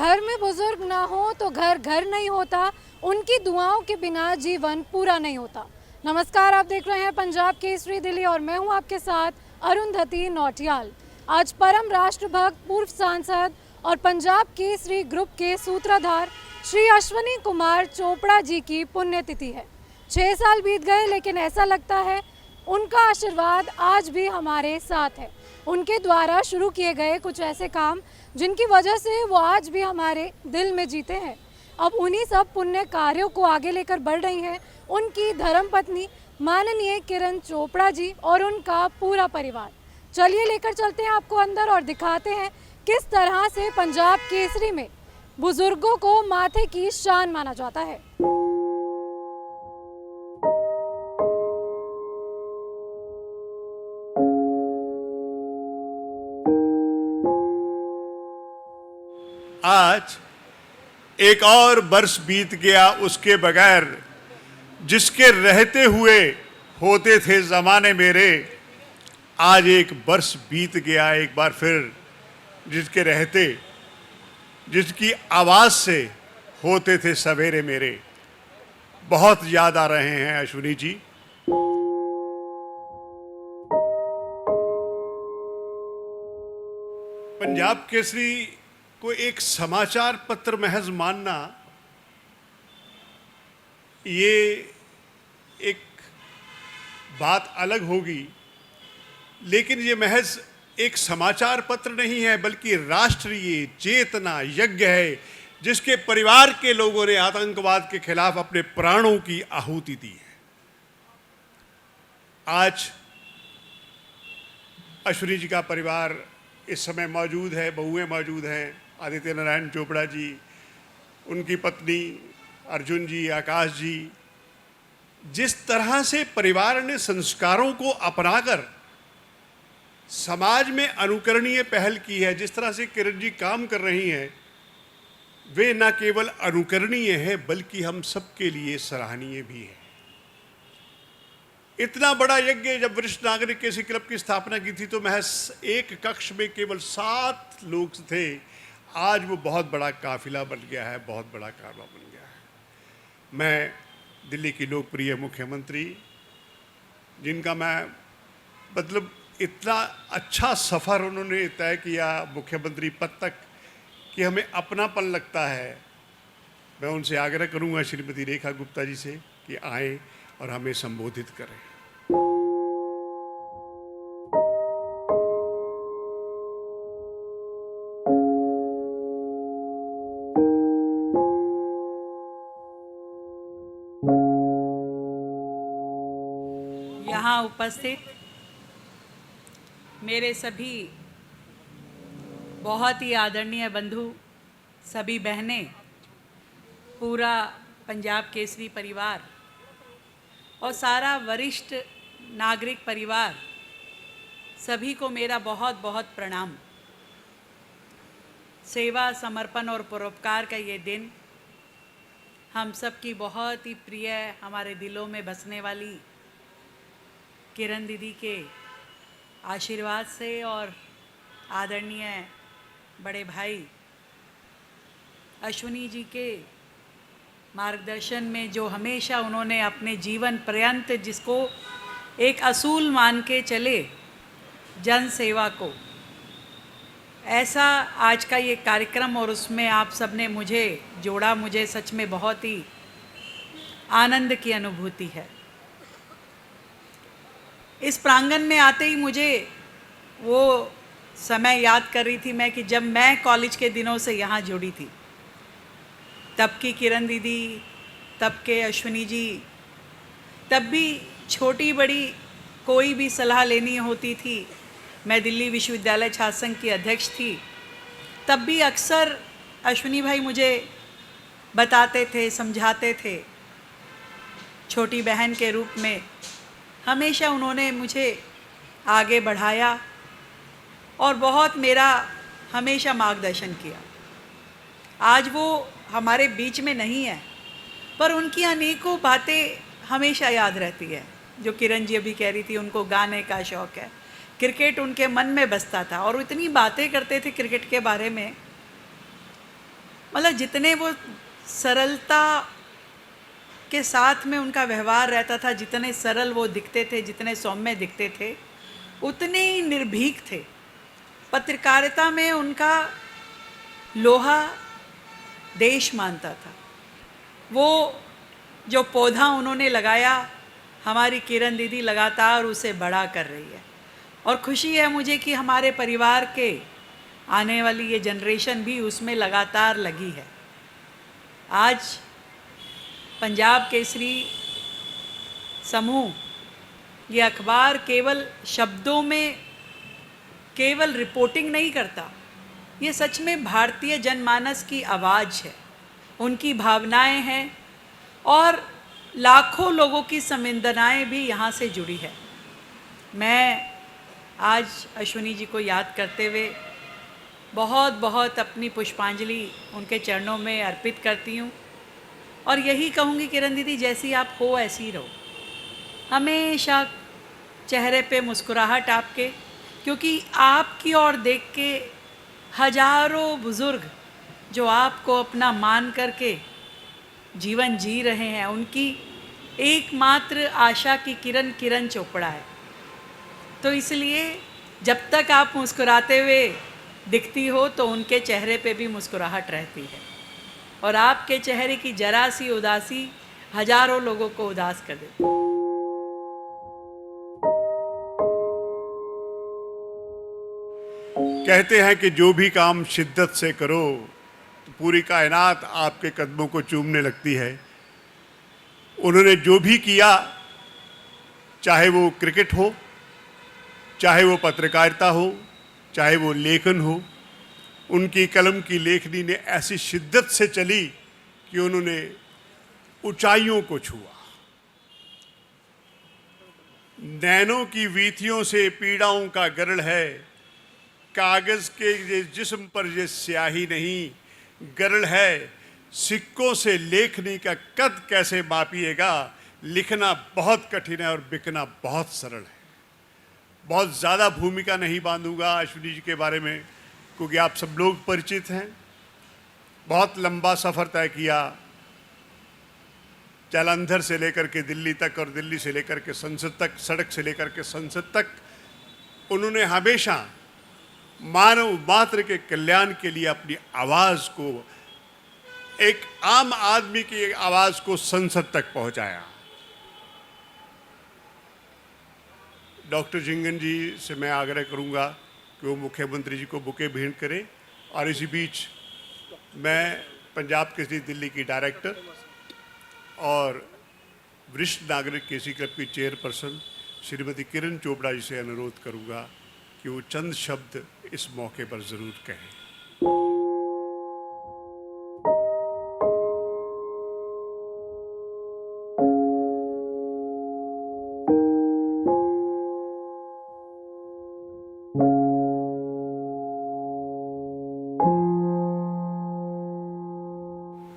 घर में बुजुर्ग ना हो तो घर घर नहीं होता, उनकी दुआओं के बिना जीवन पूरा नहीं होता। नमस्कार, आप देख रहे हैं पंजाब केसरी दिल्ली और मैं हूं आपके साथ अरुंधति नौटियाल। आज परम राष्ट्रभक्त पूर्व सांसद और पंजाब केसरी ग्रुप के सूत्रधार श्री अश्विनी कुमार चोपड़ा जी की पुण्यतिथि है। 6 साल बीत गए, लेकिन ऐसा लगता है उनका आशीर्वाद आज भी हमारे साथ है। उनके द्वारा शुरू किए गए कुछ ऐसे काम जिनकी वजह से वो आज भी हमारे दिल में जीते हैं। अब उन्हीं सब पुण्य कार्यों को आगे लेकर बढ़ रही हैं उनकी धर्मपत्नी माननीय किरण चोपड़ा जी और उनका पूरा परिवार। चलिए लेकर चलते हैं आपको अंदर और दिखाते हैं किस तरह से पंजाब केसरी में बुजुर्गों को माथे की शान माना जाता है। आज एक और वर्ष बीत गया उसके बगैर, जिसके रहते हुए होते थे ज़माने मेरे। आज एक वर्ष बीत गया एक बार फिर, जिसके रहते, जिसकी आवाज़ से होते थे सवेरे मेरे। बहुत याद आ रहे हैं अश्विनी जी। पंजाब केसरी को एक समाचार पत्र महज मानना, ये एक बात अलग होगी, लेकिन ये महज एक समाचार पत्र नहीं है, बल्कि राष्ट्रीय चेतना यज्ञ है, जिसके परिवार के लोगों ने आतंकवाद के खिलाफ अपने प्राणों की आहुति दी है। आज अश्विनी जी का परिवार इस समय मौजूद है, बहुएं मौजूद हैं, आदित्य नारायण चोपड़ा जी, उनकी पत्नी अर्जुन जी, आकाश जी। जिस तरह से परिवार ने संस्कारों को अपनाकर समाज में अनुकरणीय पहल की है, जिस तरह से किरण जी काम कर रही हैं, वे न केवल अनुकरणीय हैं बल्कि हम सबके लिए सराहनीय भी हैं। इतना बड़ा यज्ञ जब वरिष्ठ नागरिक केसरी क्लब की स्थापना की थी तो महज एक कक्ष में केवल 7 लोग थे। आज वो बहुत बड़ा काफिला बन गया है, बहुत बड़ा कारवा बन गया है। मैं दिल्ली की लोकप्रिय मुख्यमंत्री, जिनका मैं मतलब इतना अच्छा सफ़र उन्होंने तय किया मुख्यमंत्री पद तक कि हमें अपनापन लगता है, मैं उनसे आग्रह करूंगा श्रीमती रेखा गुप्ता जी से कि आए और हमें संबोधित करें। यहाँ उपस्थित मेरे सभी बहुत ही आदरणीय बंधु, सभी बहनें, पूरा पंजाब केसरी परिवार और सारा वरिष्ठ नागरिक परिवार, सभी को मेरा बहुत बहुत प्रणाम। सेवा, समर्पण और परोपकार का ये दिन हम सब की बहुत ही प्रिय, हमारे दिलों में बसने वाली किरण दीदी के आशीर्वाद से और आदरणीय बड़े भाई अश्विनी जी के मार्गदर्शन में, जो हमेशा उन्होंने अपने जीवन पर्यंत जिसको एक असूल मान के चले, जन सेवा को, ऐसा आज का ये कार्यक्रम और उसमें आप सबने मुझे जोड़ा, मुझे सच में बहुत ही आनंद की अनुभूति है। इस प्रांगण में आते ही मुझे वो समय याद कर रही थी मैं कि जब मैं कॉलेज के दिनों से यहाँ जुड़ी थी, तब की किरण दीदी, तब के अश्विनी जी, तब भी छोटी बड़ी कोई भी सलाह लेनी होती थी, मैं दिल्ली विश्वविद्यालय छात्र संघ की अध्यक्ष थी, तब भी अक्सर अश्विनी भाई मुझे बताते थे, समझाते थे। छोटी बहन के रूप में हमेशा उन्होंने मुझे आगे बढ़ाया और बहुत मेरा हमेशा मार्गदर्शन किया। आज वो हमारे बीच में नहीं है, पर उनकी अनेकों बातें हमेशा याद रहती है। जो किरण जी अभी कह रही थी, उनको गाने का शौक़ है, क्रिकेट उनके मन में बसता था और वो इतनी बातें करते थे क्रिकेट के बारे में मतलब जितने वो सरलता के साथ में उनका व्यवहार रहता था, जितने सरल वो दिखते थे, जितने सौम्य दिखते थे, उतने ही निर्भीक थे। पत्रकारिता में उनका लोहा देश मानता था। वो जो पौधा उन्होंने लगाया, हमारी किरण दीदी लगातार उसे बड़ा कर रही है। और खुशी है मुझे कि हमारे परिवार के आने वाली ये जनरेशन भी उसमें लगातार लगी है। आज पंजाब केसरी समूह, ये अखबार केवल शब्दों में केवल रिपोर्टिंग नहीं करता, ये सच में भारतीय जनमानस की आवाज़ है, उनकी भावनाएं हैं और लाखों लोगों की संवेदनाएं भी यहाँ से जुड़ी है। मैं आज अश्विनी जी को याद करते हुए बहुत बहुत अपनी पुष्पांजलि उनके चरणों में अर्पित करती हूँ और यही कहूँगी, किरण दीदी जैसी आप हो ऐसी रहो, हमेशा चेहरे पे मुस्कुराहट आपके, क्योंकि आपकी ओर देख के हजारों बुज़ुर्ग जो आपको अपना मान करके जीवन जी रहे हैं, उनकी एकमात्र आशा की किरण किरण चोपड़ा है। तो इसलिए जब तक आप मुस्कुराते हुए दिखती हो तो उनके चेहरे पे भी मुस्कुराहट रहती है और आपके चेहरे की जरा सी उदासी हजारों लोगों को उदास कर देती है। कहते हैं कि जो भी काम शिद्दत से करो तो पूरी कायनात आपके कदमों को चूमने लगती है। उन्होंने जो भी किया, चाहे वो क्रिकेट हो, चाहे वो पत्रकारिता हो, चाहे वो लेखन हो, उनकी कलम की लेखनी ने ऐसी शिद्दत से चली कि उन्होंने ऊंचाइयों को छुआ। नैनों की वीथियों से पीड़ाओं का गरल है, कागज के ये जिस्म पर ये स्याही नहीं, गरल है सिक्कों से लेखनी का कद कैसे मापिएगा। लिखना बहुत कठिन है और बिकना बहुत सरल है। बहुत ज़्यादा भूमिका नहीं बांधूंगा अश्विनी जी के बारे में, क्योंकि आप सब लोग परिचित हैं। बहुत लंबा सफ़र तय किया, जालंधर से लेकर के दिल्ली तक और दिल्ली से लेकर के संसद तक, सड़क से लेकर के संसद तक। उन्होंने हमेशा मानव मात्र के कल्याण के लिए अपनी आवाज़ को, एक आम आदमी की आवाज़ को संसद तक पहुंचाया। डॉक्टर जिंगन जी से मैं आग्रह करूंगा कि वो मुख्यमंत्री जी को बुके भेंट करें। और इसी बीच मैं पंजाब केसरी दिल्ली की डायरेक्टर और वरिष्ठ नागरिक केसरी क्लब की चेयरपर्सन श्रीमती किरण चोपड़ा जी से अनुरोध करूंगा कि वो चंद शब्द इस मौके पर ज़रूर कहें।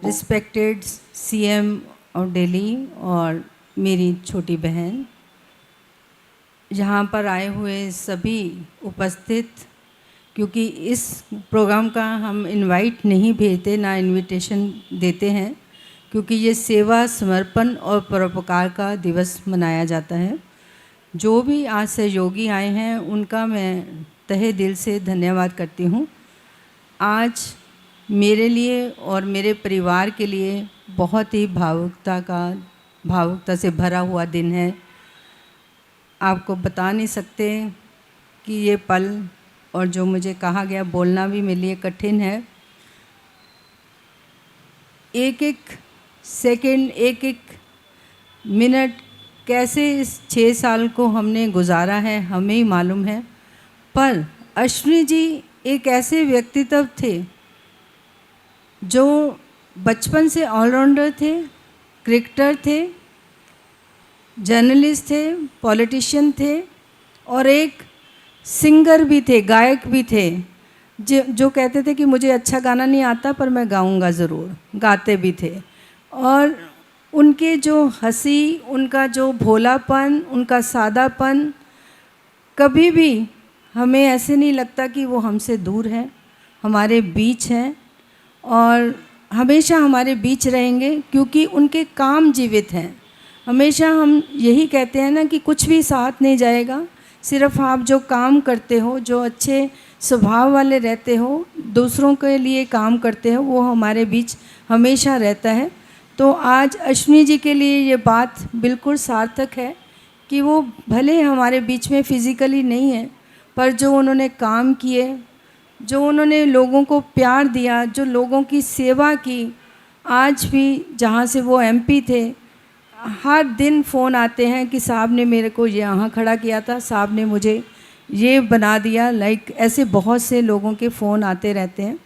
रिस्पेक्टेड सीएम ऑफ दिल्ली और मेरी छोटी बहन, यहाँ पर आए हुए सभी उपस्थित, क्योंकि इस प्रोग्राम का हम इनवाइट नहीं भेजते, ना इनविटेशन देते हैं, क्योंकि ये सेवा, समर्पण और परोपकार का दिवस मनाया जाता है। जो भी आज सहयोगी आए हैं उनका मैं तहे दिल से धन्यवाद करती हूँ। आज मेरे लिए और मेरे परिवार के लिए बहुत ही भावुकता से भरा हुआ दिन है। आपको बता नहीं सकते कि ये पल, और जो मुझे कहा गया, बोलना भी मेरे लिए कठिन है। एक एक सेकंड, एक एक मिनट कैसे इस 6 साल को हमने गुजारा है हमें ही मालूम है। पर अश्विनी जी एक ऐसे व्यक्तित्व थे जो बचपन से ऑलराउंडर थे, क्रिकेटर थे, जर्नलिस्ट थे, पॉलिटिशियन थे और एक सिंगर भी थे, गायक भी थे। जो कहते थे कि मुझे अच्छा गाना नहीं आता पर मैं गाऊंगा ज़रूर, गाते भी थे। और उनके जो हंसी, उनका जो भोलापन, उनका सादापन, कभी भी हमें ऐसे नहीं लगता कि वो हमसे दूर है, हमारे बीच हैं। और हमेशा हमारे बीच रहेंगे, क्योंकि उनके काम जीवित हैं। हमेशा हम यही कहते हैं ना कि कुछ भी साथ नहीं जाएगा, सिर्फ आप जो काम करते हो, जो अच्छे स्वभाव वाले रहते हो, दूसरों के लिए काम करते हो, वो हमारे बीच हमेशा रहता है। तो आज अश्विनी जी के लिए ये बात बिल्कुल सार्थक है कि वो भले हमारे बीच में फिज़िकली नहीं है, पर जो उन्होंने काम किए, जो उन्होंने लोगों को प्यार दिया, जो लोगों की सेवा की, आज भी जहाँ से वो एमपी थे, हर दिन फ़ोन आते हैं कि साहब ने मेरे को यहाँ खड़ा किया था, साहब ने मुझे ये बना दिया। लाइक ऐसे बहुत से लोगों के फ़ोन आते रहते हैं।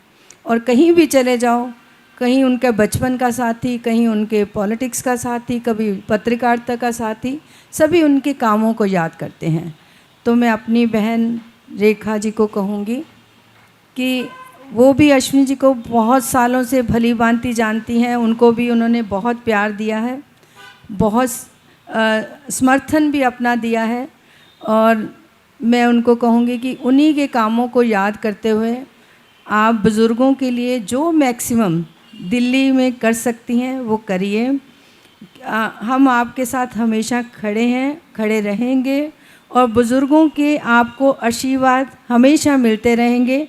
और कहीं भी चले जाओ, कहीं उनका बचपन का साथी, कहीं उनके पॉलिटिक्स का साथी, कभी पत्रकारिता का साथी, सभी उनके कामों को याद करते हैं। तो मैं अपनी बहन रेखा जी को कहूँगी कि वो भी अश्विनी जी को बहुत सालों से भली भांति जानती हैं, उनको भी उन्होंने बहुत प्यार दिया है, बहुत समर्थन भी अपना दिया है। और मैं उनको कहूँगी कि उन्हीं के कामों को याद करते हुए आप बुज़ुर्गों के लिए जो मैक्सिमम दिल्ली में कर सकती हैं वो करिए। हम आपके साथ हमेशा खड़े हैं, खड़े रहेंगे, और बुज़ुर्गों के आपको आशीर्वाद हमेशा मिलते रहेंगे।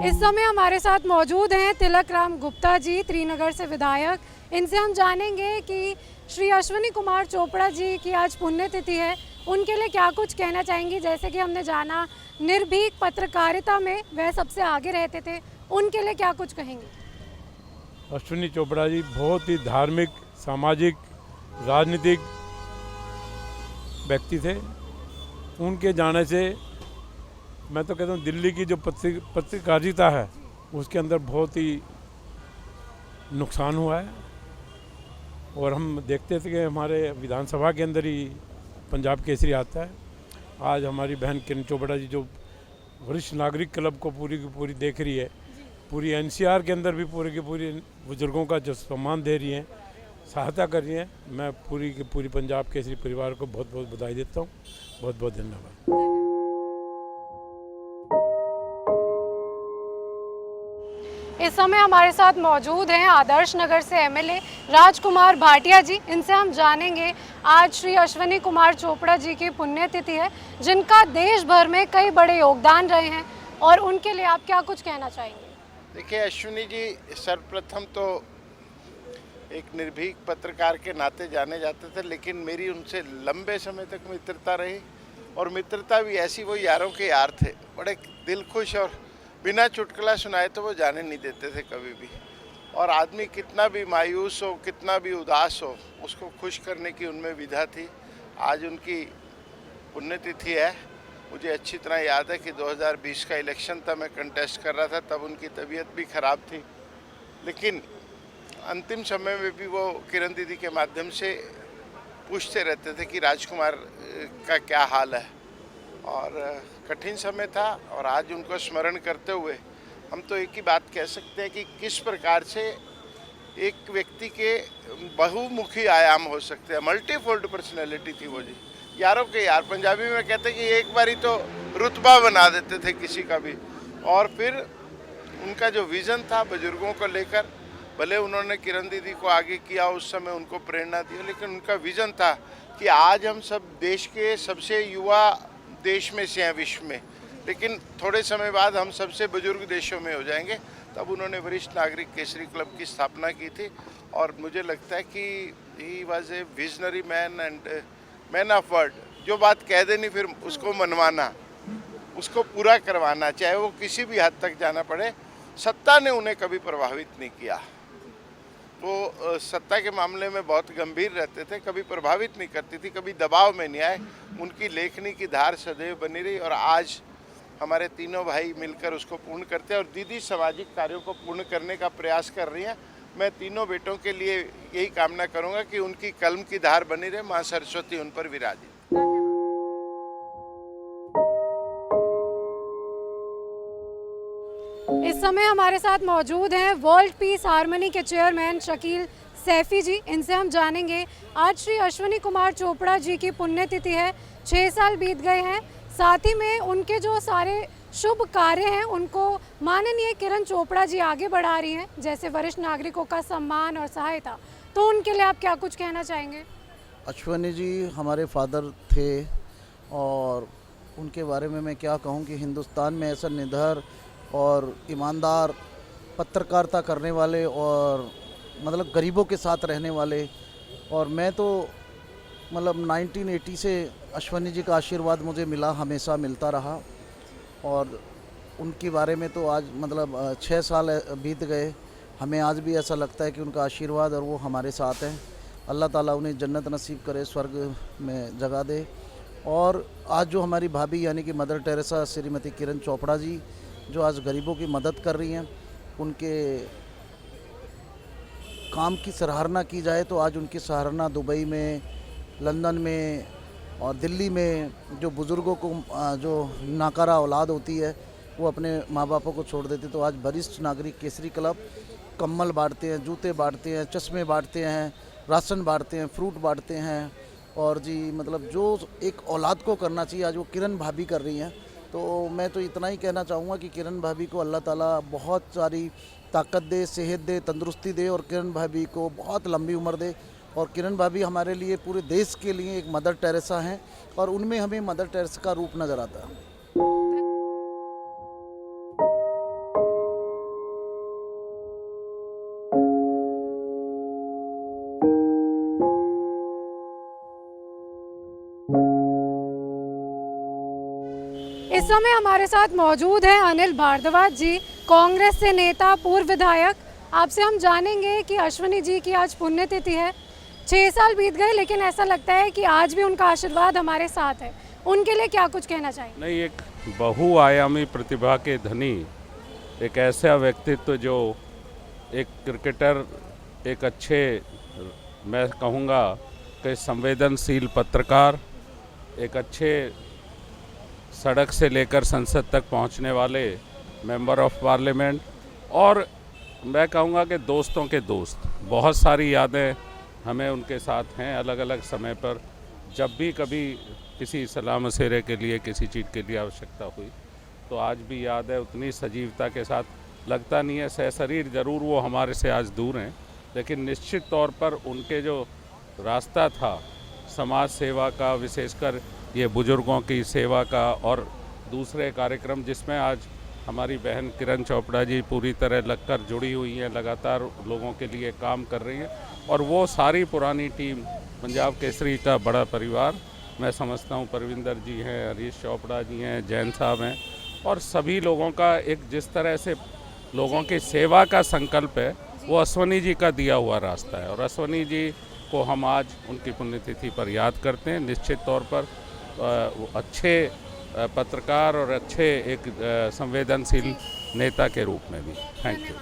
इस समय हमारे साथ मौजूद हैं तिलक राम गुप्ता जी, त्रिनगर से विधायक। इनसे हम जानेंगे कि श्री अश्विनी कुमार चोपड़ा जी की आज पुण्यतिथि है, उनके लिए क्या कुछ कहना चाहेंगी। जैसे कि हमने जाना निर्भीक पत्रकारिता में वह सबसे आगे रहते थे, उनके लिए क्या कुछ कहेंगे। अश्विनी चोपड़ा जी बहुत ही धार्मिक, सामाजिक, राजनीतिक व्यक्ति थे। उनके जाने से मैं तो कहता हूँ दिल्ली की जो पत्रकारिता है उसके अंदर बहुत ही नुकसान हुआ है। और हम देखते थे कि हमारे विधानसभा के अंदर ही पंजाब केसरी आता है। आज हमारी बहन किरण चोपड़ा जी जो वरिष्ठ नागरिक क्लब को पूरी की पूरी देख रही है, पूरी एनसीआर के अंदर भी पूरी की पूरी बुजुर्गों का जो सम्मान दे रही हैं, सहायता कर रही हैं, मैं पूरी की पूरी पंजाब केसरी परिवार को बहुत बहुत बधाई देता हूँ। बहुत बहुत धन्यवाद। इस समय हमारे साथ मौजूद हैं आदर्श नगर से एमएलए राजकुमार भाटिया जी। इनसे हम जानेंगे आज श्री अश्विनी कुमार चोपड़ा जी की पुण्यतिथि है, जिनका देश भर में कई बड़े योगदान रहे हैं, और उनके लिए आप क्या कुछ कहना चाहेंगे। देखिए, अश्विनी जी सर्वप्रथम तो एक निर्भीक पत्रकार के नाते जाने जाते थे, लेकिन मेरी उनसे लंबे समय तक मित्रता रही। और मित्रता भी ऐसी, वो यारों के यार थे, बड़े दिल खुश, और बिना चुटकुला सुनाए तो वो जाने नहीं देते थे कभी भी। और आदमी कितना भी मायूस हो, कितना भी उदास हो, उसको खुश करने की उनमें विधा थी। आज उनकी पुण्यतिथि है। मुझे अच्छी तरह याद है कि 2020 का इलेक्शन था, मैं कंटेस्ट कर रहा था, तब उनकी तबीयत भी ख़राब थी, लेकिन अंतिम समय में भी वो किरण दीदी के माध्यम से पूछते रहते थे कि राजकुमार का क्या हाल है। और कठिन समय था, और आज उनको स्मरण करते हुए हम तो एक ही बात कह सकते हैं कि किस प्रकार से एक व्यक्ति के बहुमुखी आयाम हो सकते हैं। मल्टीफोल्ड पर्सनैलिटी थी वो जी, यारों के यार। पंजाबी में कहते हैं कि एक बार ही तो रुतबा बना देते थे किसी का भी। और फिर उनका जो विज़न था बुजुर्गों को लेकर, भले उन्होंने किरण दीदी को आगे किया, उस समय उनको प्रेरणा दी, लेकिन उनका विज़न था कि आज हम सब देश के सबसे युवा देश में से हैं विश्व में, लेकिन थोड़े समय बाद हम सबसे बुजुर्ग देशों में हो जाएंगे। तब उन्होंने वरिष्ठ नागरिक केसरी क्लब की स्थापना की थी। और मुझे लगता है कि he was a visionary man and man of word. जो बात कह देनी फिर उसको मनवाना, उसको पूरा करवाना, चाहे वो किसी भी हद तक जाना पड़े। सत्ता ने उन्हें कभी प्रभावित नहीं किया। वो सत्ता के मामले में बहुत गंभीर रहते थे, कभी प्रभावित नहीं करती थी, कभी दबाव में नहीं आए। उनकी लेखनी की धार सदैव बनी रही, और आज हमारे तीनों भाई मिलकर उसको पूर्ण करते हैं। और दीदी सामाजिक कार्यों को पूर्ण करने का प्रयास कर रही हैं। मैं तीनों बेटों के लिए यही कामना करूंगा कि उनकी कलम की धार बनी रहे, माँ सरस्वती उन पर विराजित। इस समय हमारे साथ मौजूद हैं वर्ल्ड पीस हार्मनी के चेयरमैन शकील सैफी जी। इनसे हम जानेंगे, आज श्री अश्विनी कुमार चोपड़ा जी की पुण्यतिथि है, 6 साल बीत गए हैं। साथ ही में उनके जो सारे शुभ कार्य हैं उनको माननीय किरण चोपड़ा जी आगे बढ़ा रही हैं, जैसे वरिष्ठ नागरिकों का सम्मान और सहायता। तो उनके लिए आप क्या कुछ कहना चाहेंगे? अश्विनी जी हमारे फादर थे और उनके बारे में मैं क्या कहूँ कि हिंदुस्तान में ऐसा निडर और ईमानदार पत्रकारिता करने वाले और मतलब गरीबों के साथ रहने वाले, और मैं तो मतलब 1980 से अश्विनी जी का आशीर्वाद मुझे मिला, हमेशा मिलता रहा। और उनके बारे में तो आज मतलब 6 साल बीत गए, हमें आज भी ऐसा लगता है कि उनका आशीर्वाद और वो हमारे साथ हैं। अल्लाह ताला उन्हें जन्नत नसीब करे, स्वर्ग में जगह दे। और आज जो हमारी भाभी यानी कि मदर टेरेसा श्रीमती किरण चोपड़ा जी जो आज गरीबों की मदद कर रही हैं, उनके काम की सराहना की जाए तो आज उनकी सराहना दुबई में, लंदन में और दिल्ली में जो बुज़ुर्गों को जो नाकारा औलाद होती है वो अपने माँ बापों को छोड़ देते, तो आज वरिष्ठ नागरिक केसरी क्लब कम्बल बांटते हैं, जूते बांटते हैं, चश्मे बांटते हैं, राशन बांटते हैं, फ्रूट बांटते हैं। और जी मतलब जो एक औलाद को करना चाहिए आज वो किरण भाभी कर रही हैं। तो मैं तो इतना ही कहना चाहूँगा कि किरण भाभी को अल्लाह ताला बहुत सारी ताकत दे, सेहत दे, तंदुरुस्ती दे और किरण भाभी को बहुत लंबी उम्र दे। और किरण भाभी हमारे लिए, पूरे देश के लिए एक मदर टेरेसा हैं और उनमें हमें मदर टेरेसा का रूप नज़र आता है। इस समय हमारे साथ मौजूद हैं अनिल भारद्वाज जी, कांग्रेस से नेता, पूर्व विधायक। आपसे हम जानेंगे कि अश्विनी जी की आज पुण्यतिथि है, 6 साल बीत गए, लेकिन ऐसा लगता है कि आज भी उनका आशीर्वाद हमारे साथ है। उनके लिए क्या कुछ कहना चाहिए? नहीं, एक बहुआयामी प्रतिभा के धनी, एक ऐसा व्यक्तित्व जो एक क्रिकेटर, एक अच्छे, मैं कहूँगा कि संवेदनशील पत्रकार, एक अच्छे सड़क से लेकर संसद तक पहुंचने वाले मेंबर ऑफ पार्लियामेंट, और मैं कहूँगा कि दोस्तों के दोस्त। बहुत सारी यादें हमें उनके साथ हैं अलग अलग समय पर। जब भी कभी किसी सलाह मशवरे के लिए, किसी चीज़ के लिए आवश्यकता हुई तो आज भी याद है, उतनी सजीवता के साथ। लगता नहीं है, सहशरीर ज़रूर वो हमारे से आज दूर हैं, लेकिन निश्चित तौर पर उनके जो रास्ता था समाज सेवा का, विशेषकर ये बुज़ुर्गों की सेवा का, और दूसरे कार्यक्रम जिसमें आज हमारी बहन किरण चोपड़ा जी पूरी तरह लगकर जुड़ी हुई हैं, लगातार लोगों के लिए काम कर रही हैं। और वो सारी पुरानी टीम, पंजाब केसरी का बड़ा परिवार, मैं समझता हूँ परविंदर जी हैं, हरीश चोपड़ा जी हैं, जैन साहब हैं, और सभी लोगों का एक जिस तरह से लोगों की सेवा का संकल्प है, वो अश्विनी जी का दिया हुआ रास्ता है। और अश्विनी जी को हम आज उनकी पुण्यतिथि पर याद करते हैं। निश्चित तौर पर वो अच्छे पत्रकार और अच्छे एक संवेदनशील नेता के रूप में भी। Thank you.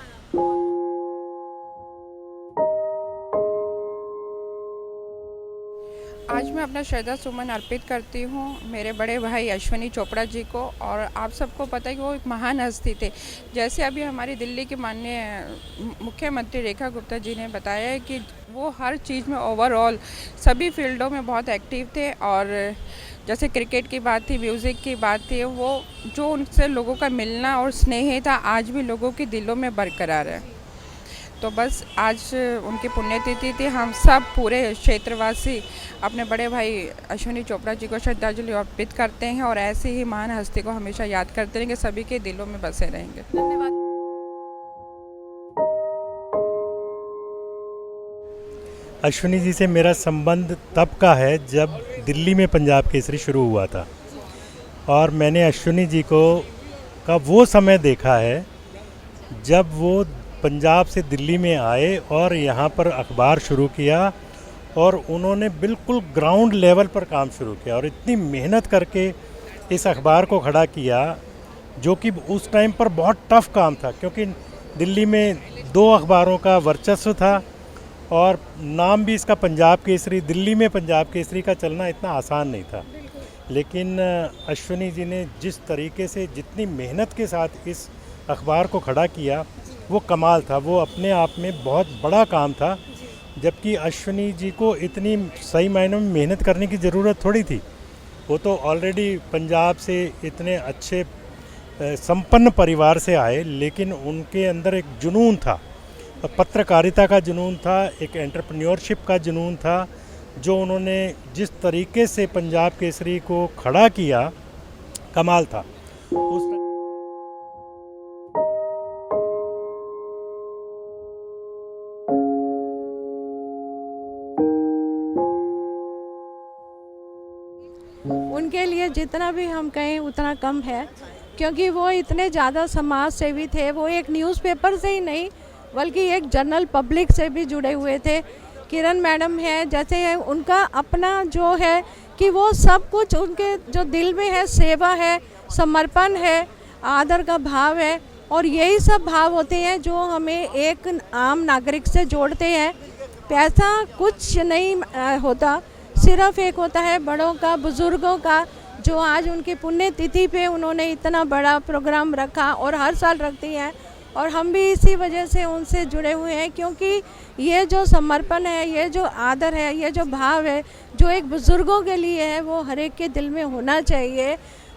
आज मैं अपना श्रद्धा सुमन अर्पित करती हूँ मेरे बड़े भाई अश्विनी चोपड़ा जी को। और आप सबको पता है कि वो एक महान हस्ती थे। जैसे अभी हमारी दिल्ली के माननीय मुख्यमंत्री रेखा गुप्ता जी ने बताया है कि वो हर चीज़ में ओवरऑल सभी फील्डों में बहुत एक्टिव थे। और जैसे क्रिकेट की बात थी, म्यूज़िक की बात थी, वो जो उनसे लोगों का मिलना और स्नेह था आज भी लोगों के दिलों में बरकरार है। तो बस आज उनकी पुण्यतिथि थी। हम सब पूरे क्षेत्रवासी अपने बड़े भाई अश्विनी चोपड़ा जी को श्रद्धांजलि अर्पित करते हैं और ऐसे ही महान हस्ती को हमेशा याद करते रहेंगे, सभी के दिलों में बसे रहेंगे। धन्यवाद। अश्विनी जी से मेरा संबंध तब का है जब दिल्ली में पंजाब केसरी शुरू हुआ था, और मैंने अश्विनी जी को का वो समय देखा है जब वो पंजाब से दिल्ली में आए और यहाँ पर अखबार शुरू किया, और उन्होंने बिल्कुल ग्राउंड लेवल पर काम शुरू किया और इतनी मेहनत करके इस अखबार को खड़ा किया, जो कि उस टाइम पर बहुत टफ काम था, क्योंकि दिल्ली में 2 अखबारों का वर्चस्व था और नाम भी इसका पंजाब केसरी। दिल्ली में पंजाब केसरी का चलना इतना आसान नहीं था, लेकिन अश्विनी जी ने जिस तरीके से, जितनी मेहनत के साथ इस अखबार को खड़ा किया, वो कमाल था, वो अपने आप में बहुत बड़ा काम था। जबकि अश्विनी जी को इतनी सही मायनों में मेहनत करने की ज़रूरत थोड़ी थी। वो तो ऑलरेडी पंजाब से इतने अच्छे संपन्न परिवार से आए, लेकिन उनके अंदर एक जुनून था, पत्रकारिता का जुनून था, एक एंटरप्रेन्योरशिप का जुनून था, जो उन्होंने जिस तरीके से पंजाब केसरी को खड़ा किया, कमाल था। उनके लिए जितना भी हम कहें उतना कम है, क्योंकि वो इतने ज़्यादा समाज सेवी थे। वो एक न्यूज़पेपर से ही नहीं बल्कि एक जनरल पब्लिक से भी जुड़े हुए थे। किरण मैडम है, जैसे उनका अपना जो है कि वो सब कुछ उनके जो दिल में है, सेवा है, समर्पण है, आदर का भाव है, और यही सब भाव होते हैं जो हमें एक आम नागरिक से जोड़ते हैं। पैसा कुछ नहीं होता, सिर्फ एक होता है बड़ों का, बुज़ुर्गों का, जो आज उनकी पुण्य तिथि पे उन्होंने इतना बड़ा प्रोग्राम रखा और हर साल रखती हैं, और हम भी इसी वजह से उनसे जुड़े हुए हैं। क्योंकि ये जो समर्पण है, ये जो आदर है, ये जो भाव है जो एक बुज़ुर्गों के लिए है, वो हर एक के दिल में होना चाहिए।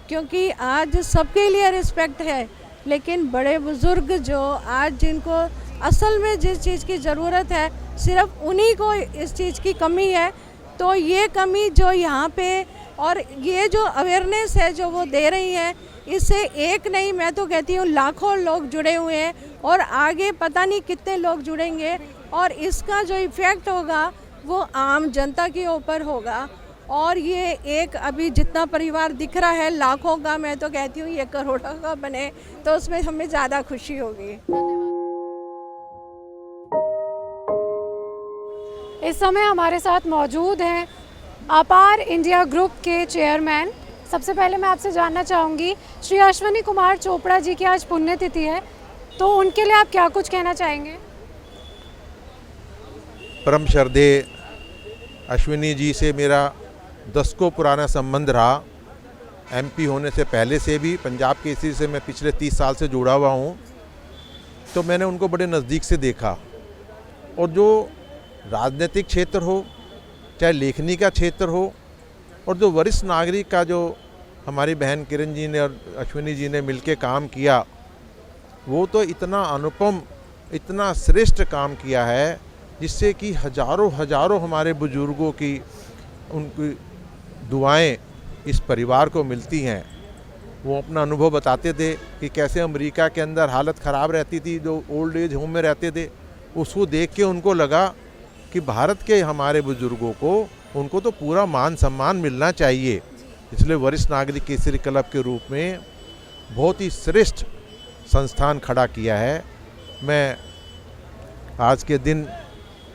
क्योंकि आज सबके लिए रिस्पेक्ट है, लेकिन बड़े बुज़ुर्ग जो आज जिनको असल में जिस चीज़ की ज़रूरत है, सिर्फ उन्हीं को इस चीज़ की कमी है। तो ये कमी जो यहाँ पे और ये जो अवेयरनेस है जो वो दे रही है, इससे एक नहीं, मैं तो कहती हूँ लाखों लोग जुड़े हुए हैं, और आगे पता नहीं कितने लोग जुड़ेंगे, और इसका जो इफ़ेक्ट होगा वो आम जनता के ऊपर होगा। और ये एक अभी जितना परिवार दिख रहा है लाखों का, मैं तो कहती हूँ ये करोड़ों का बने तो उसमें हमें ज़्यादा खुशी होगी। इस समय हमारे साथ मौजूद हैं अपार इंडिया ग्रुप के चेयरमैन। सबसे पहले मैं आपसे जानना चाहूँगी, श्री अश्विनी कुमार चोपड़ा जी की आज पुण्यतिथि है, तो उनके लिए आप क्या कुछ कहना चाहेंगे? परम श्रद्धेय अश्विनी जी से मेरा दशकों पुराना संबंध रहा। एमपी होने से पहले से भी पंजाब केसरी से मैं पिछले 30 साल से जुड़ा हुआ हूँ, तो मैंने उनको बड़े नज़दीक से देखा। और जो राजनीतिक क्षेत्र हो, चाहे लेखनी का क्षेत्र हो, और जो वरिष्ठ नागरिक का जो हमारी बहन किरण जी ने और अश्विनी जी ने मिलके काम किया, वो तो इतना अनुपम, इतना श्रेष्ठ काम किया है, जिससे कि हजारों हजारों हमारे बुजुर्गों की उनकी दुआएं इस परिवार को मिलती हैं। वो अपना अनुभव बताते थे कि कैसे अमेरिका के अंदर हालत ख़राब रहती थी, जो ओल्ड एज होम में रहते थे, उसको देख के उनको लगा कि भारत के हमारे बुजुर्गों को, उनको तो पूरा मान सम्मान मिलना चाहिए। इसलिए वरिष्ठ नागरिक केसरी क्लब के रूप में बहुत ही श्रेष्ठ संस्थान खड़ा किया है। मैं आज के दिन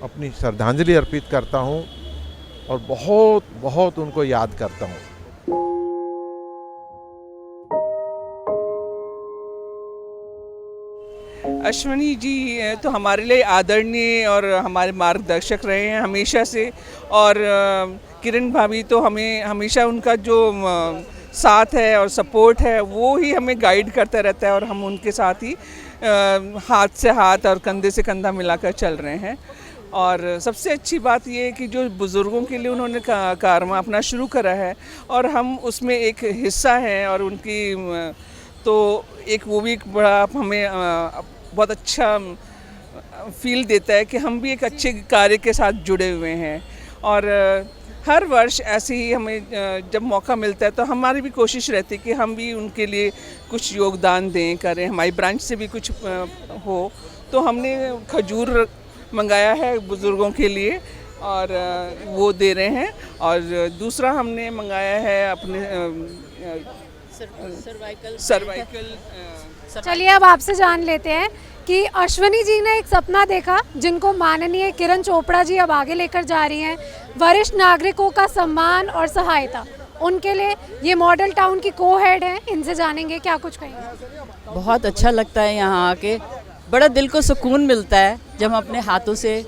अपनी श्रद्धांजलि अर्पित करता हूं और बहुत बहुत उनको याद करता हूं। अश्विनी जी तो हमारे लिए आदरणीय और हमारे मार्गदर्शक रहे हैं हमेशा से, और किरण भाभी तो हमें हमेशा उनका जो साथ है और सपोर्ट है वो ही हमें गाइड करता रहता है, और हम उनके साथ ही हाथ से हाथ और कंधे से कंधा मिलाकर चल रहे हैं। और सबसे अच्छी बात ये है कि जो बुज़ुर्गों के लिए उन्होंने कारवां अपना शुरू करा है, और हम उसमें एक हिस्सा हैं, और उनकी तो एक वो भी एक बड़ा हमें बहुत अच्छा फील देता है कि हम भी एक अच्छे कार्य के साथ जुड़े हुए हैं। और हर वर्ष ऐसे ही हमें जब मौका मिलता है तो हमारी भी कोशिश रहती है कि हम भी उनके लिए कुछ योगदान दें, करें, हमारी ब्रांच से भी कुछ हो। तो हमने खजूर मंगाया है बुज़ुर्गों के लिए और वो दे रहे हैं, और दूसरा हमने मंगाया है अपने सर्वाइकल। चलिए अब आपसे जान लेते हैं कि अश्विनी जी ने एक सपना देखा जिनको माननीय किरण चोपड़ा जी अब आगे लेकर जा रही हैं, वरिष्ठ नागरिकों का सम्मान और सहायता। उनके लिए ये मॉडल टाउन की को हेड हैं, इनसे जानेंगे क्या कुछ कहेंगे। बहुत अच्छा लगता है यहाँ आके, बड़ा दिल को सुकून मिलता है जब हम अपने हाथों से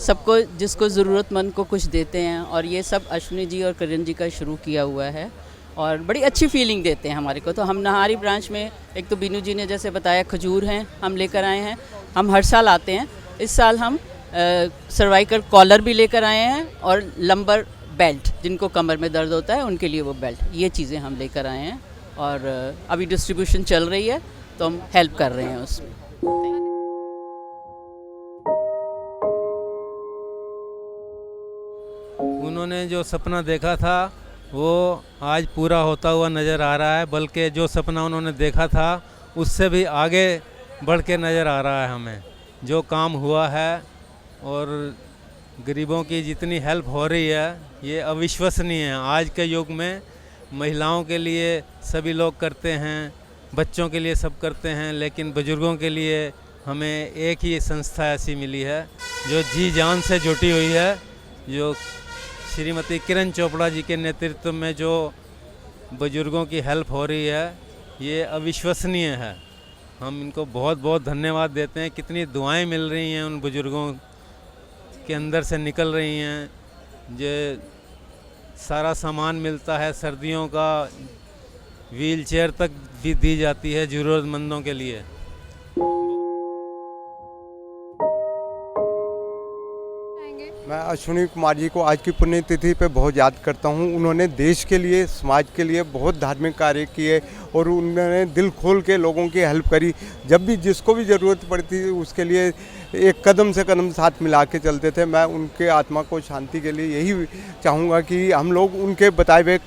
सबको, जिसको ज़रूरतमंद को कुछ देते हैं। और ये सब अश्विनी जी और किरण जी का शुरू किया हुआ है, और बड़ी अच्छी फीलिंग देते हैं हमारे को। तो हम नाहारी ब्रांच में एक तो बीनू जी ने जैसे बताया खजूर हैं हम लेकर आए हैं, हम हर साल आते हैं। इस साल हम सर्वाइकल कॉलर भी लेकर आए हैं और लंबर बेल्ट, जिनको कमर में दर्द होता है उनके लिए वो बेल्ट, ये चीज़ें हम लेकर आए हैं और अभी डिस्ट्रीब्यूशन चल रही है तो हम हेल्प कर रहे हैं उसमें। उन्होंने जो सपना देखा था वो आज पूरा होता हुआ नज़र आ रहा है, बल्कि जो सपना उन्होंने देखा था उससे भी आगे बढ़ के नज़र आ रहा है हमें। जो काम हुआ है और गरीबों की जितनी हेल्प हो रही है ये अविश्वसनीय है। आज के युग में महिलाओं के लिए सभी लोग करते हैं, बच्चों के लिए सब करते हैं, लेकिन बुज़ुर्गों के लिए हमें एक ही संस्था ऐसी मिली है जो जी जान से जुटी हुई है, जो श्रीमती किरण चोपड़ा जी के नेतृत्व में जो बुज़ुर्गों की हेल्प हो रही है ये अविश्वसनीय है। हम इनको बहुत बहुत धन्यवाद देते हैं। कितनी दुआएं मिल रही हैं उन बुज़ुर्गों के अंदर से निकल रही हैं। जो सारा सामान मिलता है सर्दियों का, व्हील चेयर तक भी दी जाती है ज़रूरतमंदों के लिए। मैं अश्विनी कुमार जी को आज की पुण्यतिथि पे बहुत याद करता हूँ। उन्होंने देश के लिए, समाज के लिए बहुत धार्मिक कार्य किए और उन्होंने दिल खोल के लोगों की हेल्प करी। जब भी जिसको भी ज़रूरत पड़ती थी उसके लिए एक कदम से कदम साथ मिला के चलते थे। मैं उनके आत्मा को शांति के लिए यही चाहूँगा कि हम लोग उनके बताए हुए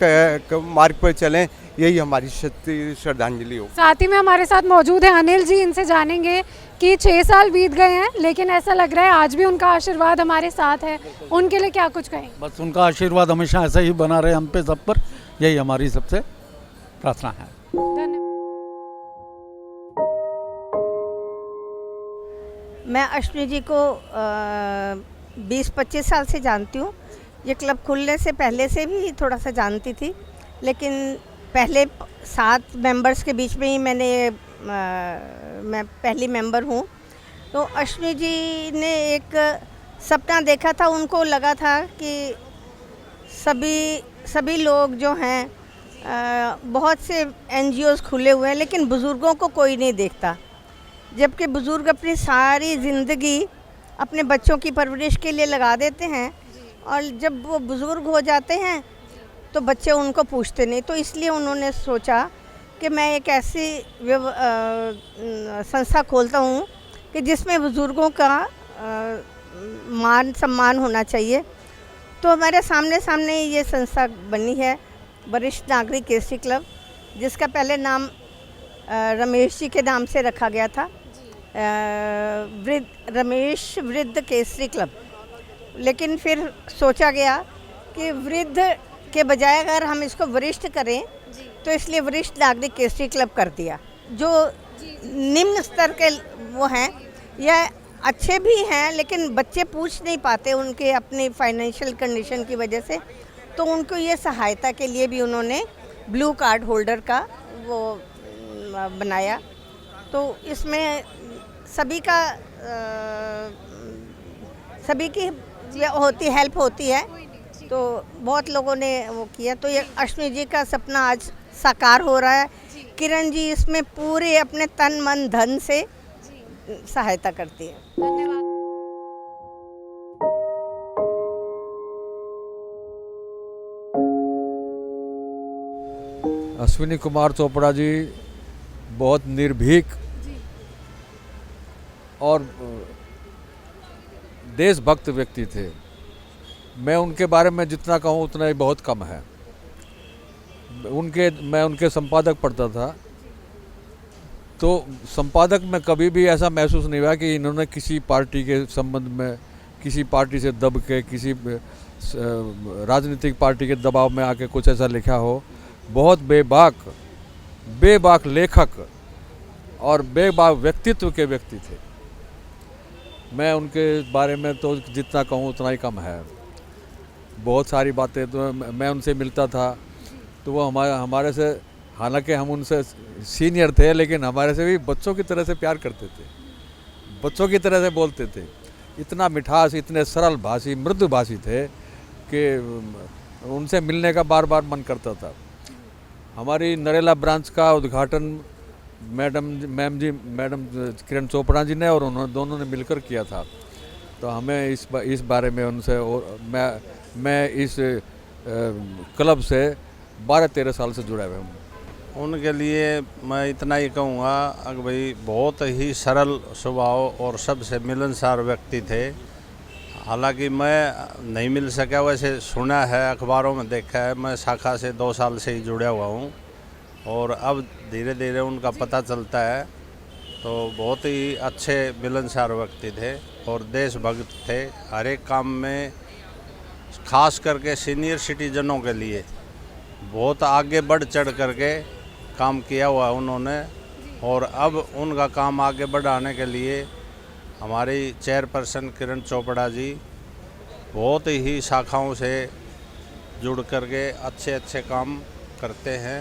मार्ग पर चलें, यही हमारी श्रद्धांजलि हो। साथ ही में हमारे साथ मौजूद है अनिल जी, इनसे जानेंगे कि 6 साल बीत गए हैं लेकिन ऐसा लग रहा है आज भी उनका आशीर्वाद हमारे साथ है, उनके लिए क्या कुछ कहें? बस उनका आशीर्वाद हमेशा ऐसा ही बना रहे हम पे, सब पर, यही हमारी सबसे प्रार्थना है। मैं अश्विनी जी को 20-25 साल से जानती हूँ। ये क्लब खुलने से पहले से भी थोड़ा सा जानती थी, लेकिन पहले 7 मेंबर्स के बीच में ही मैं पहली मेंबर हूँ। तो अश्विनी जी ने एक सपना देखा था, उनको लगा था कि सभी लोग जो हैं, बहुत से NGOs खुले हुए हैं लेकिन बुज़ुर्गों को कोई नहीं देखता, जबकि बुज़ुर्ग अपनी सारी ज़िंदगी अपने बच्चों की परवरिश के लिए लगा देते हैं और जब वो बुज़ुर्ग हो जाते हैं तो बच्चे उनको पूछते नहीं। तो इसलिए उन्होंने सोचा कि मैं एक ऐसी संस्था खोलता हूँ कि जिसमें बुज़ुर्गों का मान सम्मान होना चाहिए। तो हमारे सामने ये संस्था बनी है, वरिष्ठ नागरिक केसरी क्लब, जिसका पहले नाम रमेश जी के नाम से रखा गया था, रमेश वृद्ध केसरी क्लब। लेकिन फिर सोचा गया कि वृद्ध के बजाय अगर हम इसको वरिष्ठ करें तो इसलिए वरिष्ठ नागरिक केसरी क्लब कर दिया। जो निम्न स्तर के वो हैं या अच्छे भी हैं लेकिन बच्चे पूछ नहीं पाते उनके अपनी फाइनेंशियल कंडीशन की वजह से, तो उनको ये सहायता के लिए भी उन्होंने ब्लू कार्ड होल्डर का वो बनाया। तो इसमें सभी की हेल्प होती है, तो बहुत लोगों ने वो किया। तो ये अश्विनी जी का सपना आज साकार हो रहा है। किरण जी इसमें पूरे अपने तन मन धन से सहायता करती है। धन्यवाद। अश्विनी कुमार चोपड़ा जी बहुत निर्भीक और देशभक्त व्यक्ति थे। मैं उनके बारे में जितना कहूँ उतना ही बहुत कम है। मैं उनके संपादक पढ़ता था, तो संपादक में कभी भी ऐसा महसूस नहीं हुआ कि इन्होंने किसी पार्टी के संबंध में, किसी पार्टी से दब के, किसी राजनीतिक पार्टी के दबाव में आके कुछ ऐसा लिखा हो। बहुत बेबाक लेखक और बेबाक व्यक्तित्व के व्यक्ति थे। मैं उनके बारे में तो जितना कहूँ उतना ही कम है। बहुत सारी बातें तो मैं उनसे मिलता था तो वो हमारे से, हालांकि हम उनसे सीनियर थे, लेकिन हमारे से भी बच्चों की तरह से प्यार करते थे, बच्चों की तरह से बोलते थे। इतना मिठास, इतने सरल भाषी, मृदु भाषी थे कि उनसे मिलने का बार बार मन करता था। हमारी नरेला ब्रांच का उद्घाटन मैडम किरण चोपड़ा जी ने और उन्होंने दोनों ने मिलकर किया था। तो हमें इस बारे में उनसे, और मैं इस क्लब से 12-13 साल से जुड़ा हुआ हूँ। उनके लिए मैं इतना ही कहूँगा कि भाई बहुत ही सरल स्वभाव और सबसे मिलनसार व्यक्ति थे। हालांकि मैं नहीं मिल सका, वैसे सुना है, अखबारों में देखा है। मैं शाखा से 2 साल से ही जुड़ा हुआ हूँ और अब धीरे धीरे उनका पता चलता है। तो बहुत ही अच्छे मिलनसार व्यक्ति थे और देशभक्त थे। हर एक काम में, खास करके सीनियर सिटीजनों के लिए बहुत आगे बढ़ चढ़ करके काम किया हुआ उन्होंने। और अब उनका काम आगे बढ़ाने के लिए हमारी चेयरपर्सन किरण चोपड़ा जी बहुत ही शाखाओं से जुड़ करके अच्छे अच्छे काम करते हैं।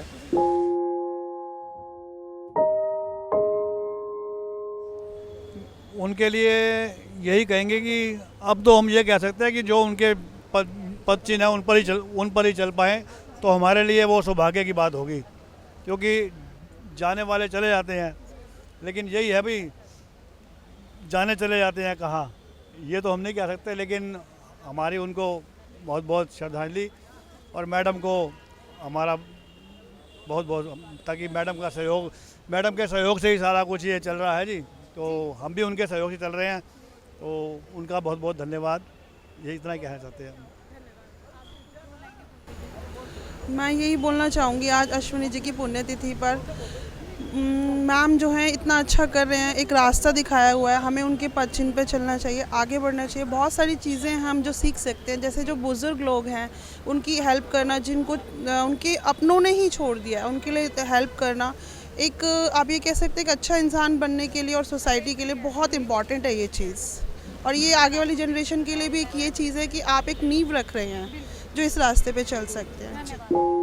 उनके लिए यही कहेंगे कि अब तो हम ये कह सकते हैं कि जो उनके पद चिन्ह है उन पर ही चल पाएँ तो हमारे लिए वो सौभाग्य की बात होगी। क्योंकि जाने वाले चले जाते हैं, लेकिन यही है भाई, जाने चले जाते हैं कहाँ, ये तो हम नहीं कह सकते। लेकिन हमारी उनको बहुत बहुत श्रद्धांजलि, और मैडम को हमारा बहुत बहुत, ताकि मैडम के सहयोग से ही सारा कुछ ये चल रहा है जी। तो हम भी उनके सहयोग से चल रहे हैं, तो उनका बहुत बहुत धन्यवाद। ये इतना ही कहना चाहते हैं। मैं यही बोलना चाहूँगी, आज अश्विनी जी की पुण्यतिथि पर मैम जो है इतना अच्छा कर रहे हैं, एक रास्ता दिखाया हुआ है। हमें उनके पद चिन्ह पे चलना चाहिए, आगे बढ़ना चाहिए। बहुत सारी चीज़ें हम जो सीख सकते हैं, जैसे जो बुज़ुर्ग लोग हैं उनकी हेल्प करना, जिनको उनके अपनों ने ही छोड़ दिया है, उनके लिए हेल्प करना एक, आप ये कह सकते हैं कि अच्छा इंसान बनने के लिए और सोसाइटी के लिए बहुत इम्पॉर्टेंट है ये चीज़। और ये आगे वाली जनरेशन के लिए भी एक ये चीज़ है कि आप एक नींव रख रहे हैं जो इस रास्ते पे चल सकते हैं।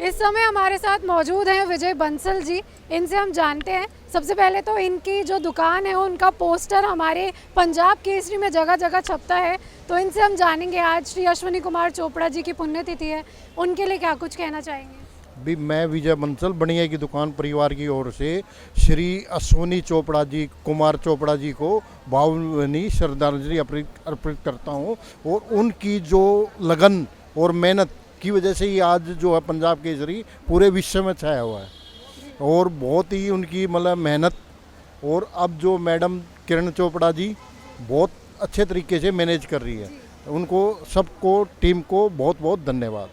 इस समय हमारे साथ मौजूद हैं विजय बंसल जी। इनसे हम जानते हैं, सबसे पहले तो इनकी जो दुकान है उनका पोस्टर हमारे पंजाब केसरी में जगह जगह छपता है। तो इनसे हम जानेंगे, आज श्री अश्विनी कुमार चोपड़ा जी की पुण्यतिथि है, उनके लिए क्या कुछ कहना चाहेंगे? भी मैं विजय बंसल बनिया की दुकान परिवार की ओर से श्री अश्विनी चोपड़ा जी, कुमार चोपड़ा जी को भावभीनी श्रद्धांजलि अर्पित करता हूँ। और उनकी जो लगन और मेहनत की वजह से ही आज जो है पंजाब केसरी पूरे विश्व में छाया हुआ है। और बहुत ही उनकी मतलब मेहनत, और अब जो मैडम किरण चोपड़ा जी बहुत अच्छे तरीके से मैनेज कर रही है, उनको सबको, टीम को बहुत बहुत धन्यवाद।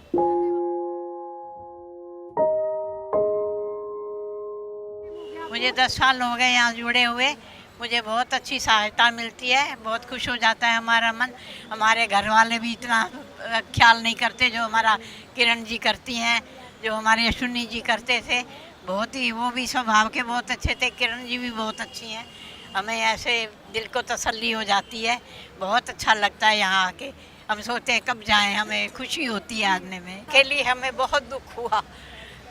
मुझे 10 साल हो गए यहाँ जुड़े हुए, मुझे बहुत अच्छी सहायता मिलती है, बहुत खुश हो जाता है हमारा मन। हमारे घर वाले भी इतना ख्याल नहीं करते जो हमारा किरण जी करती हैं, जो हमारे अश्विनी जी करते थे। बहुत ही, वो भी स्वभाव के बहुत अच्छे थे, किरण जी भी बहुत अच्छी हैं। हमें ऐसे दिल को तसल्ली हो जाती है, बहुत अच्छा लगता है यहाँ आके। हम सोचते हैं कब जाएं, हमें खुशी होती है आने में। के लिए हमें बहुत दुख हुआ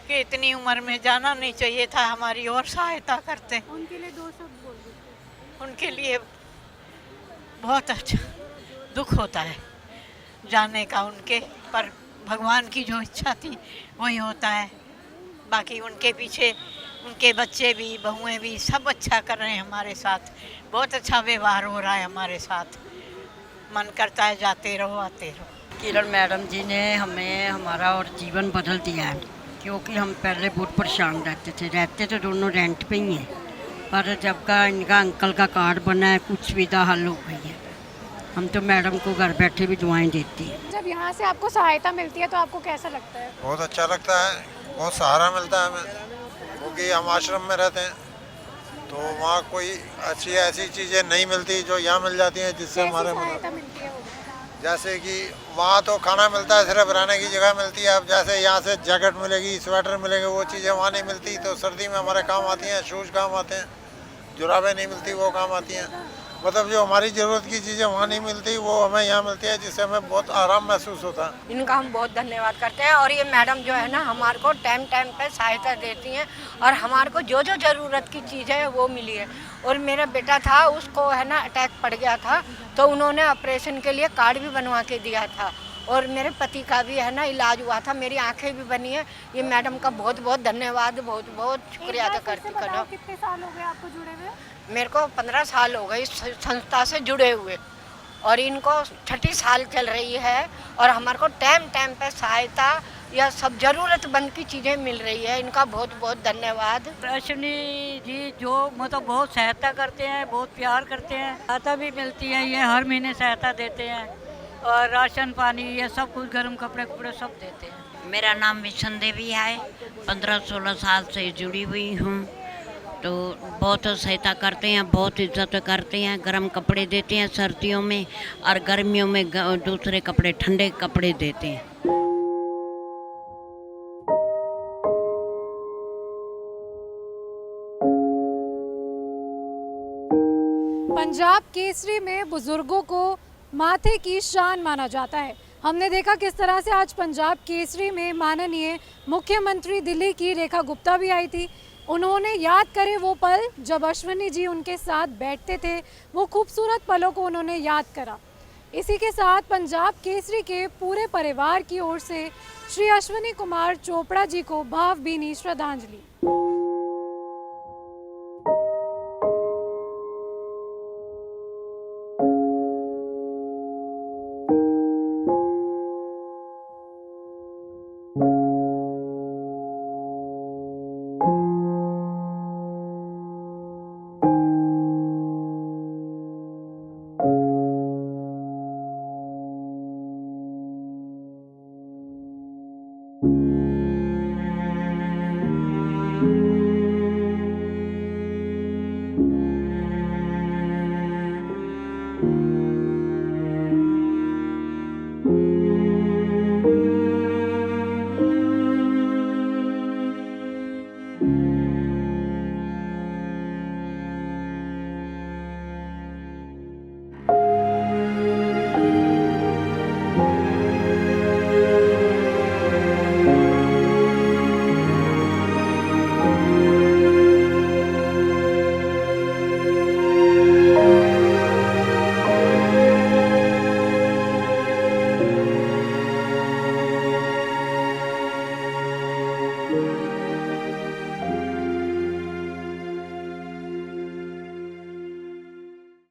कि इतनी उम्र में जाना नहीं चाहिए था, हमारी और सहायता करते। उनके लिए 2 शब्द बोल दो। उनके लिए बहुत अच्छा दुख होता है जाने का उनके, पर भगवान की जो इच्छा थी वही होता है। बाकी उनके पीछे उनके बच्चे भी, बहुएं भी, सब अच्छा कर रहे हैं हमारे साथ। बहुत अच्छा व्यवहार हो रहा है हमारे साथ, मन करता है जाते रहो आते रहो। किरण मैडम जी ने हमें हमारा और जीवन बदल दिया है, क्योंकि हम पहले बहुत परेशान रहते तो दोनों रेंट पे ही हैं, पर जब का इनका अंकल का कार्ड बना है कुछ सुविधा हल हो गई है। हम तो मैडम को घर बैठे भी दुआएं देती हैं। जब यहाँ से आपको सहायता मिलती है तो आपको कैसा लगता है? बहुत अच्छा लगता है, बहुत सहारा मिलता है हमें, क्योंकि हम आश्रम में रहते हैं तो वहाँ कोई अच्छी ऐसी चीज़ें नहीं मिलती जो यहाँ मिल जाती हैं, जिससे हमारे जैसे कि वहाँ तो खाना मिलता है, सिर्फ रहने की जगह मिलती है। अब जैसे यहाँ से जैकेट मिलेगी, स्वेटर मिलेंगे, वो चीज़ें वहाँ नहीं मिलती। तो सर्दी में हमारे काम आती हैं, शूज़ काम आते हैं, जुराबें नहीं मिलती वो काम आती हैं। मतलब जो हमारी ज़रूरत की चीज़ें वहाँ नहीं मिलती वो हमें यहाँ मिलती है, जिससे हमें बहुत आराम महसूस होता है। इनका हम बहुत धन्यवाद करते हैं। और ये मैडम जो है ना हमारे को टाइम टाइम पे सहायता देती हैं, और हमारे को जो जो ज़रूरत की चीज़ है वो मिली है। और मेरा बेटा था, उसको है ना अटैक पड़ गया था, तो उन्होंने ऑपरेशन के लिए कार्ड भी बनवा के दिया था। और मेरे पति का भी है ना इलाज हुआ था, मेरी आंखें भी बनी है। ये मैडम का बहुत बहुत धन्यवाद, बहुत बहुत शुक्रिया अदा करती हूँ। कितने साल हो गए आपको जुड़े हुए? मेरे को 15 साल हो गए इस संस्था से जुड़े हुए और इनको 6 साल चल रही है और हमारे को टाइम टाइम पे सहायता या सब ज़रूरतमंद की चीज़ें मिल रही है। इनका बहुत बहुत धन्यवाद। अश्विनी जी जो मतलब बहुत सहायता करते हैं, बहुत प्यार करते हैं, सहायता भी मिलती है, ये हर महीने सहायता देते हैं और राशन पानी ये सब कुछ, गर्म कपड़े कपड़े सब देते हैं। मेरा नाम मिशन देवी है, 15-16 साल से जुड़ी हुई हूँ। तो बहुत सहायता करते हैं, बहुत इज्जत करते हैं, गर्म कपड़े देते हैं सर्दियों में और गर्मियों में दूसरे कपड़े, ठंडे कपड़े देते हैं। पंजाब केसरी में बुजुर्गों को माथे की शान माना जाता है। हमने देखा किस तरह से आज पंजाब केसरी में माननीय मुख्यमंत्री दिल्ली की रेखा गुप्ता भी आई थी। उन्होंने याद करे वो पल जब अश्विनी जी उनके साथ बैठते थे, वो खूबसूरत पलों को उन्होंने याद करा। इसी के साथ पंजाब केसरी के पूरे परिवार की ओर से श्री अश्विनी कुमार चोपड़ा जी को भावभीनी श्रद्धांजलि।